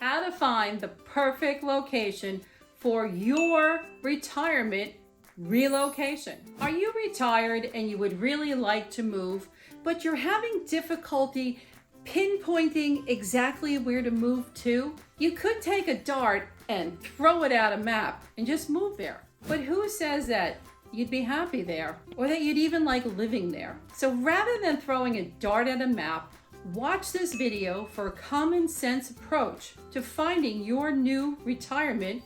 How to find the perfect location for your retirement relocation. Are you retired and you would really like to move, but you're having difficulty pinpointing exactly where to move to? You could take a dart and throw it at a map and just move there. But who says that you'd be happy there or that you'd even like living there? So rather than throwing a dart at a map, watch this video for a common sense approach to finding your new retirement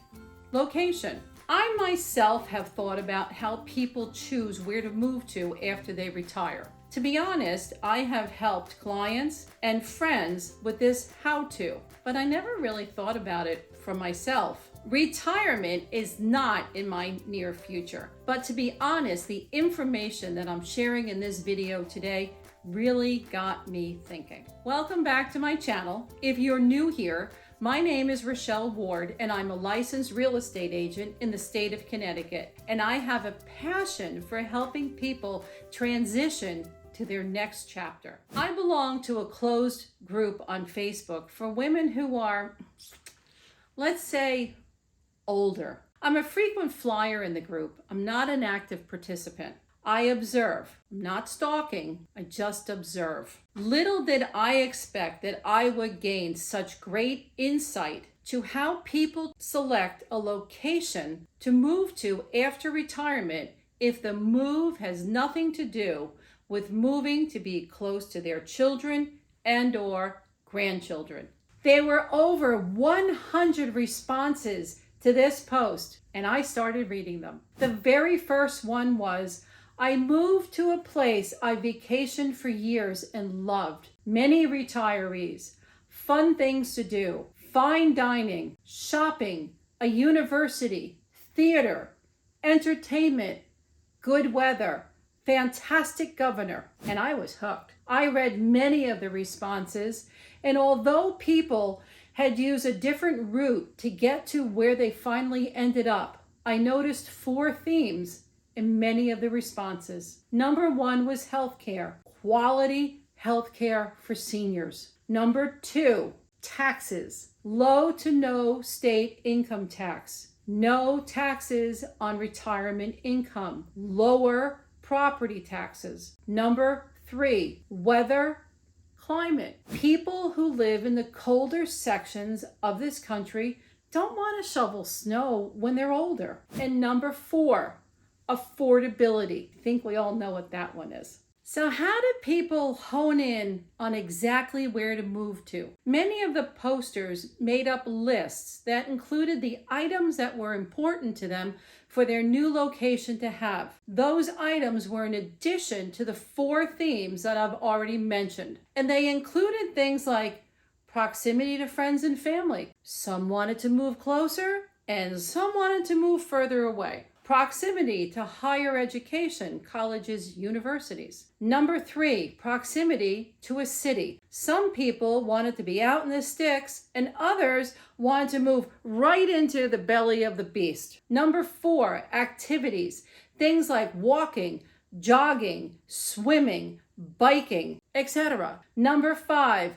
location. I myself have thought about how people choose where to move to after they retire. To be honest, I have helped clients and friends with this how-to, but I never really thought about it for myself. Retirement is not in my near future, but to be honest, the information that I'm sharing in this video today really got me thinking. Welcome back to my channel. If you're new here, my name is Rochelle Ward and I'm a licensed real estate agent in the state of Connecticut, and I have a passion for helping people transition to their next chapter. I belong to a closed group on Facebook for women who are, let's say, older. I'm a frequent flyer in the group. I'm not an active participant. I observe. I'm not stalking, I just observe. Little did I expect that I would gain such great insight to how people select a location to move to after retirement if the move has nothing to do with moving to be close to their children and or grandchildren. There were over 100 responses to this post, and I started reading them. The very first one was, I moved to a place I vacationed for years and loved. Many retirees, fun things to do, fine dining, shopping, a university, theater, entertainment, good weather, fantastic governor, and I was hooked. I read many of the responses, and although people had used a different route to get to where they finally ended up, I noticed 4 themes in many of the responses. Number 1 was healthcare, quality healthcare for seniors. Number 2, taxes, low to no state income tax, no taxes on retirement income, lower property taxes. Number 3, weather, climate. People who live in the colder sections of this country don't want to shovel snow when they're older. And number 4, affordability. I think we all know what that one is. So how did people hone in on exactly where to move to? Many of the posters made up lists that included the items that were important to them for their new location to have. Those items were in addition to the 4 themes that I've already mentioned. And they included things like proximity to friends and family. Some wanted to move closer and some wanted to move further away. Proximity to higher education, colleges, universities. Number 3, proximity to a city. Some people wanted to be out in the sticks and others wanted to move right into the belly of the beast. Number 4, activities. Things like walking, jogging, swimming, biking, etc. Number 5,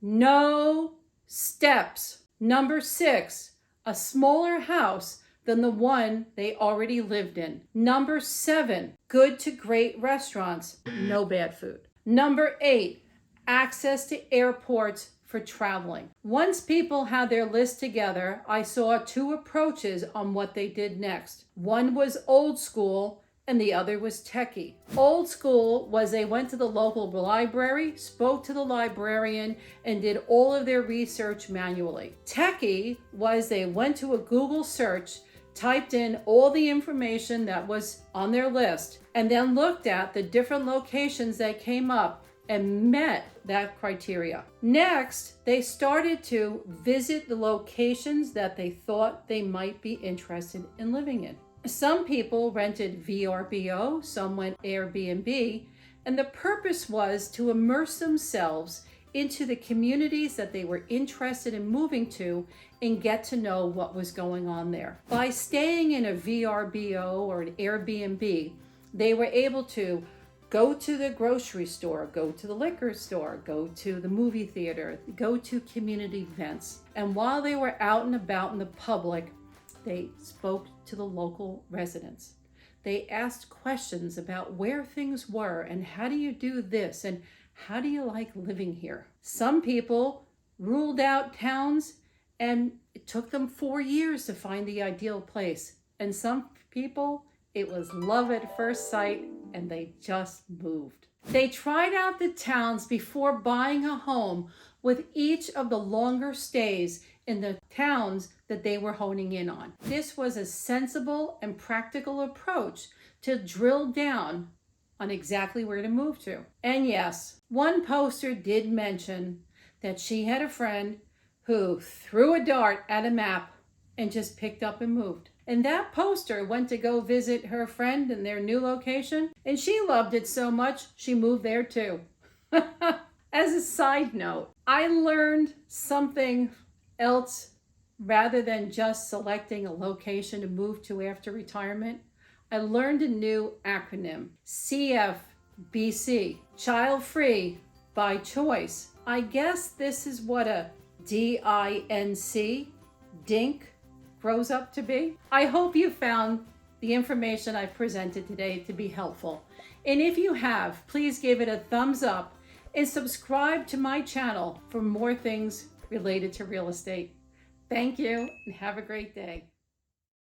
no steps. Number 6, a smaller house than the one they already lived in. Number 7, good to great restaurants, no bad food. Number 8, access to airports for traveling. Once people had their list together, I saw 2 approaches on what they did next. One was old school and the other was techie. Old school was they went to the local library, spoke to the librarian, and did all of their research manually. Techie was they went to a Google search, typed in all the information that was on their list, and then looked at the different locations that came up and met that criteria. Next, they started to visit the locations that they thought they might be interested in living in. Some people rented VRBO, some went Airbnb, and the purpose was to immerse themselves into the communities that they were interested in moving to and get to know what was going on there. By staying in a VRBO or an Airbnb, they were able to go to the grocery store, go to the liquor store, go to the movie theater, go to community events. And while they were out and about in the public, they spoke to the local residents. They asked questions about where things were and how do you do this and how do you like living here? Some people ruled out towns and it took them 4 years to find the ideal place. And some people, it was love at first sight and they just moved. They tried out the towns before buying a home with each of the longer stays in the towns that they were honing in on. This was a sensible and practical approach to drill down on exactly where to move to. And yes, one poster did mention that she had a friend who threw a dart at a map and just picked up and moved. And that poster went to go visit her friend in their new location, and she loved it so much, she moved there too. As a side note, I learned something else rather than just selecting a location to move to after retirement. I learned a new acronym, CFBC, Child Free by Choice. I guess this is what a DINC, DINC, grows up to be. I hope you found the information I presented today to be helpful. And if you have, please give it a thumbs up and subscribe to my channel for more things related to real estate. Thank you and have a great day.